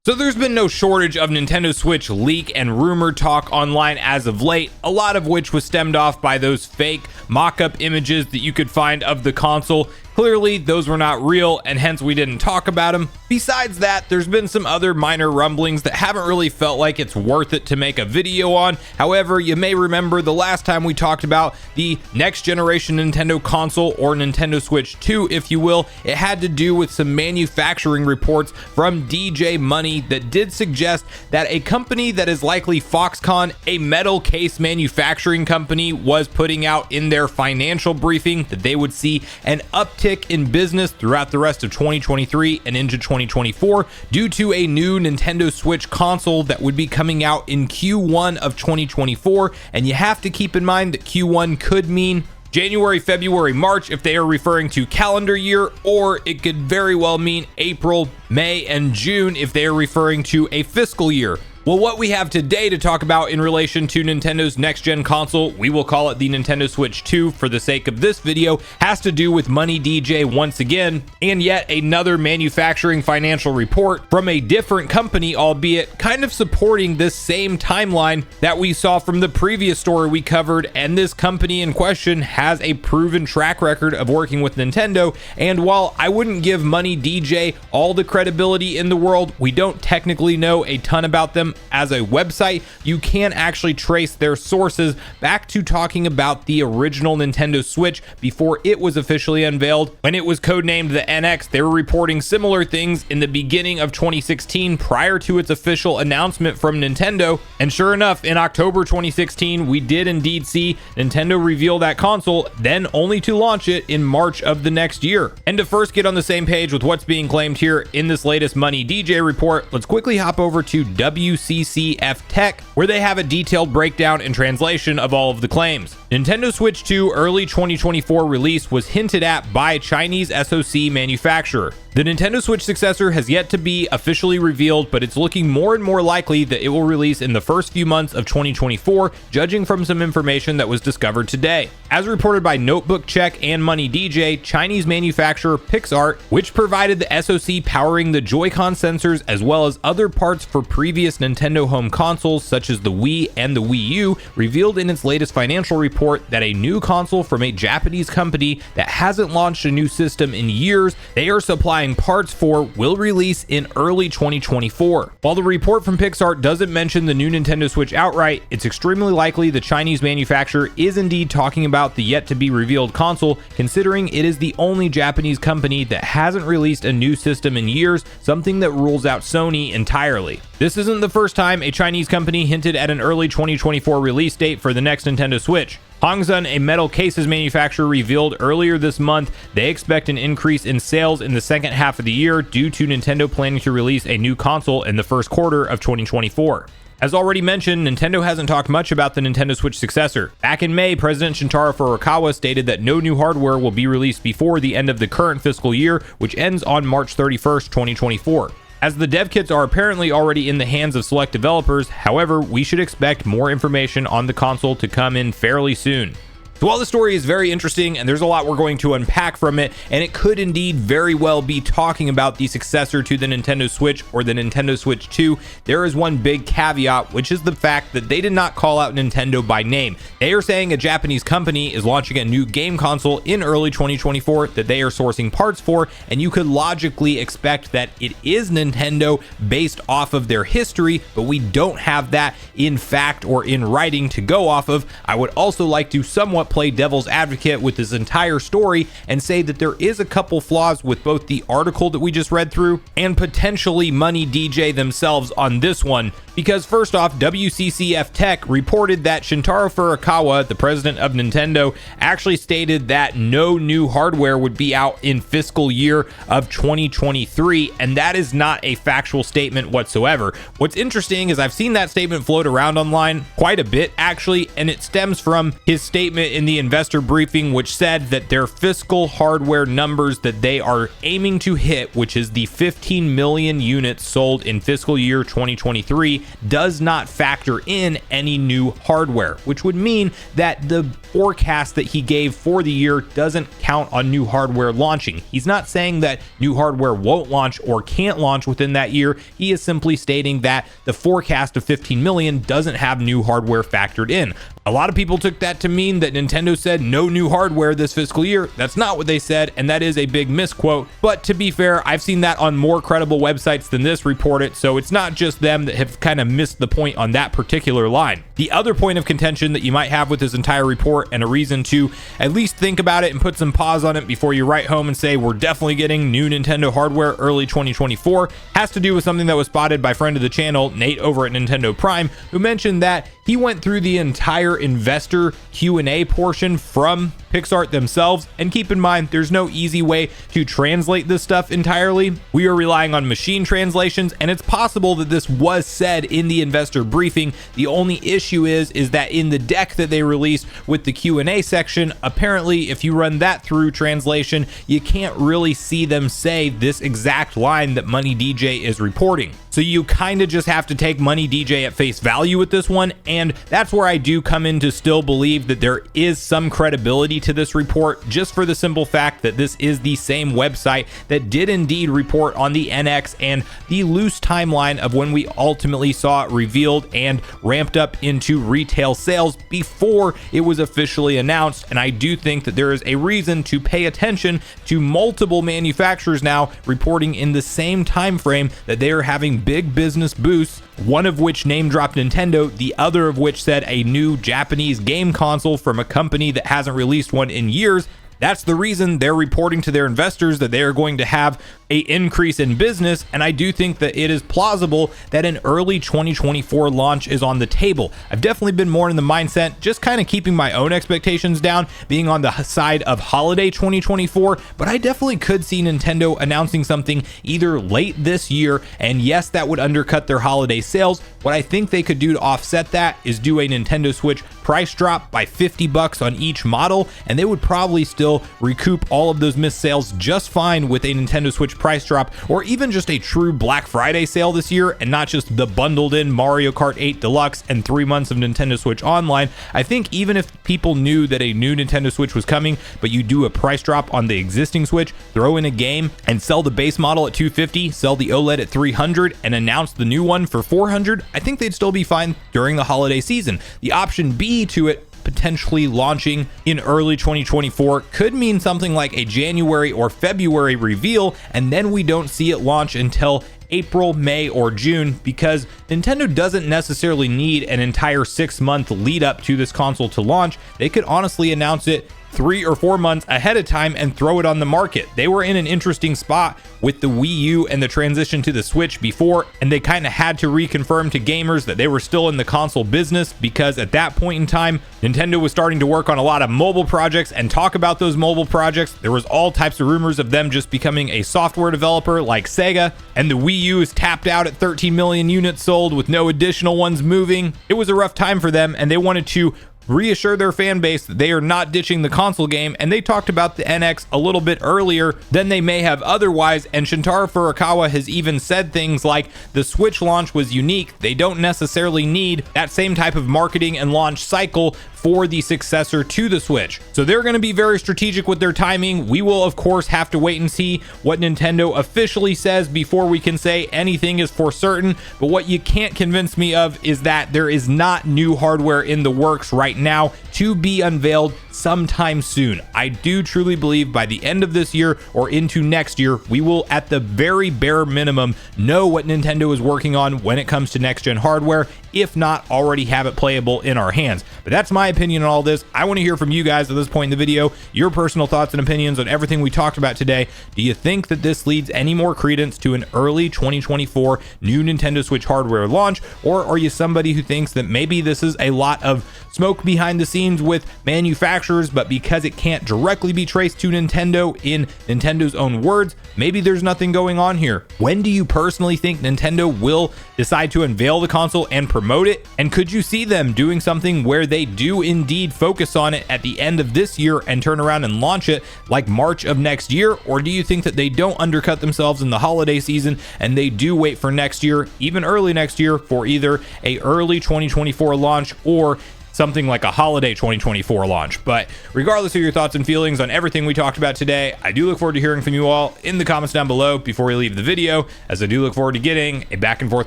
So there's been no shortage of Nintendo Switch leak and rumor talk online as of late, a lot of which was stemmed off by those fake mock-up images that you could find of the console. Clearly, those were not real, and hence we didn't talk about them. Besides that, there's been some other minor rumblings that haven't really felt like it's worth it to make a video on. However, you may remember the last time we talked about the next generation Nintendo console, or Nintendo Switch 2, if you will. It had to do with some manufacturing reports from DJ Money that did suggest that a company that is likely Foxconn, a metal case manufacturing company, was putting out in their financial briefing that they would see an uptick in business throughout the rest of 2023 and into 2024 due to a new Nintendo Switch console that would be coming out in Q1 of 2024. And you have to keep in mind that Q1 could mean January, February, March if they are referring to calendar year, or it could very well mean April, May, and June if they are referring to a fiscal year. Well, what we have today to talk about in relation to Nintendo's next-gen console, we will call it the Nintendo Switch 2 for the sake of this video, has to do with Money DJ once again, and yet another manufacturing financial report from a different company, albeit kind of supporting this same timeline that we saw from the previous story we covered. And this company in question has a proven track record of working with Nintendo, and while I wouldn't give Money DJ all the credibility in the world, we don't technically know a ton about them as a website. You can actually trace their sources back to talking about the original Nintendo Switch before it was officially unveiled. When it was codenamed the NX, they were reporting similar things in the beginning of 2016 prior to its official announcement from Nintendo. And sure enough, in October 2016, we did indeed see Nintendo reveal that console, then only to launch it in March of the next year. And to first get on the same page with what's being claimed here in this latest Money DJ report, let's quickly hop over to WCCF Tech, where they have a detailed breakdown and translation of all of the claims. Nintendo Switch 2 early 2024 release was hinted at by Chinese SoC manufacturer. The Nintendo Switch successor has yet to be officially revealed, but it's looking more and more likely that it will release in the first few months of 2024, judging from some information that was discovered today. As reported by Notebook Check and Money DJ, Chinese manufacturer PixArt, which provided the SoC powering the Joy-Con sensors as well as other parts for previous Nintendo home consoles such as the Wii and the Wii U, revealed in its latest financial report that a new console from a Japanese company that hasn't launched a new system in years they are supplying parts for will release in early 2024. While the report from PixArt doesn't mention the new Nintendo Switch outright, it's extremely likely the Chinese manufacturer is indeed talking about the yet to be revealed console, considering it is the only Japanese company that hasn't released a new system in years, something that rules out Sony entirely. This isn't the first time a Chinese company hinted at an early 2024 release date for the next Nintendo Switch. Hongzhen, a metal cases manufacturer, revealed earlier this month they expect an increase in sales in the second half of the year due to Nintendo planning to release a new console in the first quarter of 2024. As already mentioned, Nintendo hasn't talked much about the Nintendo Switch successor. Back in May, President Shintaro Furukawa stated that no new hardware will be released before the end of the current fiscal year, which ends on March 31st, 2024. As the dev kits are apparently already in the hands of select developers, however, we should expect more information on the console to come in fairly soon. So while the story is very interesting and there's a lot we're going to unpack from it, and it could indeed very well be talking about the successor to the Nintendo Switch or the Nintendo Switch 2, there is one big caveat, which is the fact that they did not call out Nintendo by name. They are saying a Japanese company is launching a new game console in early 2024 that they are sourcing parts for, and you could logically expect that it is Nintendo based off of their history, but we don't have that in fact or in writing to go off of. I would also like to somewhat play devil's advocate with this entire story and say that there is a couple flaws with both the article that we just read through and potentially Money DJ themselves on this one. Because first off, WCCF Tech reported that Shintaro Furukawa, the president of Nintendo, actually stated that no new hardware would be out in fiscal year of 2023, and that is not a factual statement whatsoever. What's interesting is I've seen that statement float around online quite a bit actually, and it stems from his statement in the investor briefing, which said that their fiscal hardware numbers that they are aiming to hit, which is the 15 million units sold in fiscal year 2023, does not factor in any new hardware, which would mean that the forecast that he gave for the year doesn't count on new hardware launching. He's not saying that new hardware won't launch or can't launch within that year. He is simply stating that the forecast of 15 million doesn't have new hardware factored in. A lot of people took that to mean that Nintendo said no new hardware this fiscal year. That's not what they said, and that is a big misquote. But to be fair, I've seen that on more credible websites than this report it, so it's not just them that have kind of missed the point on that particular line. The other point of contention that you might have with this entire report, and a reason to at least think about it and put some pause on it before you write home and say we're definitely getting new Nintendo hardware early 2024, has to do with something that was spotted by friend of the channel, Nate over at Nintendo Prime, who mentioned that he went through the entire investor Q&A portion from PixArt themselves, and keep in mind there's no easy way to translate this stuff entirely. We are relying on machine translations, and it's possible that this was said in the investor briefing. The only issue is that in the deck that they released with the Q&A section, apparently if you run that through translation, you can't really see them say this exact line that Money DJ is reporting. So you kind of just have to take Money DJ at face value with this one, and that's where I do come in to still believe that there is some credibility to this report, just for the simple fact that this is the same website that did indeed report on the NX and the loose timeline of when we ultimately saw it revealed and ramped up into retail sales before it was officially announced. And I do think that there is a reason to pay attention to multiple manufacturers now reporting in the same time frame that they are having big business boosts, one of which name dropped Nintendo, the other of which said a new Japanese game console from a company that hasn't released one in years. That's the reason they're reporting to their investors that they are going to have an increase in business, and I do think that it is plausible that an early 2024 launch is on the table. I've definitely been more in the mindset, just kind of keeping my own expectations down, being on the side of holiday 2024, but I definitely could see Nintendo announcing something either late this year, and yes, that would undercut their holiday sales. What I think they could do to offset that is do a Nintendo Switch price drop by $50 on each model, and they would probably still recoup all of those missed sales just fine with a Nintendo Switch price drop, or even just a true Black Friday sale this year and not just the bundled in Mario Kart 8 Deluxe and 3 months of Nintendo Switch Online. I think even if people knew that a new Nintendo Switch was coming, but you do a price drop on the existing Switch, throw in a game and sell the base model at $250, sell the OLED at $300, and announce the new one for $400, I think they'd still be fine during the holiday season. The option B to it, potentially launching in early 2024, could mean something like a January or February reveal, and then we don't see it launch until April, May, or June, because Nintendo doesn't necessarily need an entire 6-month lead up to this console to launch. They could honestly announce it 3 or 4 months ahead of time and throw it on the market. They were in an interesting spot with the Wii U and the transition to the Switch before, and they kind of had to reconfirm to gamers that they were still in the console business, because at that point in time, Nintendo was starting to work on a lot of mobile projects and talk about those mobile projects. There was all types of rumors of them just becoming a software developer like Sega, and the Wii U is tapped out at 13 million units sold with no additional ones moving. It was a rough time for them, and they wanted to reassure their fan base that they are not ditching the console game, and they talked about the NX a little bit earlier than they may have otherwise. And Shintaro Furukawa has even said things like the Switch launch was unique. They don't necessarily need that same type of marketing and launch cycle for the successor to the Switch. So they're going to be very strategic with their timing. We will of course have to wait and see what Nintendo officially says before we can say anything is for certain. But what you can't convince me of is that there is not new hardware in the works right now to be unveiled sometime soon. I do truly believe by the end of this year or into next year, we will at the very bare minimum know what Nintendo is working on when it comes to next gen hardware, if not already have it playable in our hands. But that's my opinion on all this. I want to hear from you guys at this point in the video, your personal thoughts and opinions on everything we talked about today. Do you think that this leads any more credence to an early 2024 new Nintendo Switch hardware launch, or are you somebody who thinks that maybe this is a lot of smoke behind the scenes with manufacturers, but because it can't directly be traced to Nintendo in Nintendo's own words, maybe there's nothing going on here? When do you personally think Nintendo will decide to unveil the console and promote promote it? And could you see them doing something where they do indeed focus on it at the end of this year and turn around and launch it like March of next year? Or do you think that they don't undercut themselves in the holiday season and they do wait for next year, even early next year, for either a early 2024 launch or something like a holiday 2024 launch? But regardless of your thoughts and feelings on everything we talked about today, I do look forward to hearing from you all in the comments down below before we leave the video, as I do look forward to getting a back and forth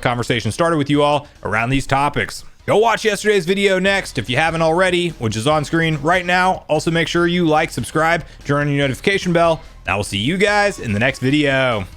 conversation started with you all around these topics. Go watch yesterday's video next if you haven't already, which is on screen right now. Also make sure you like, subscribe, turn on your notification bell. I will see you guys in the next video.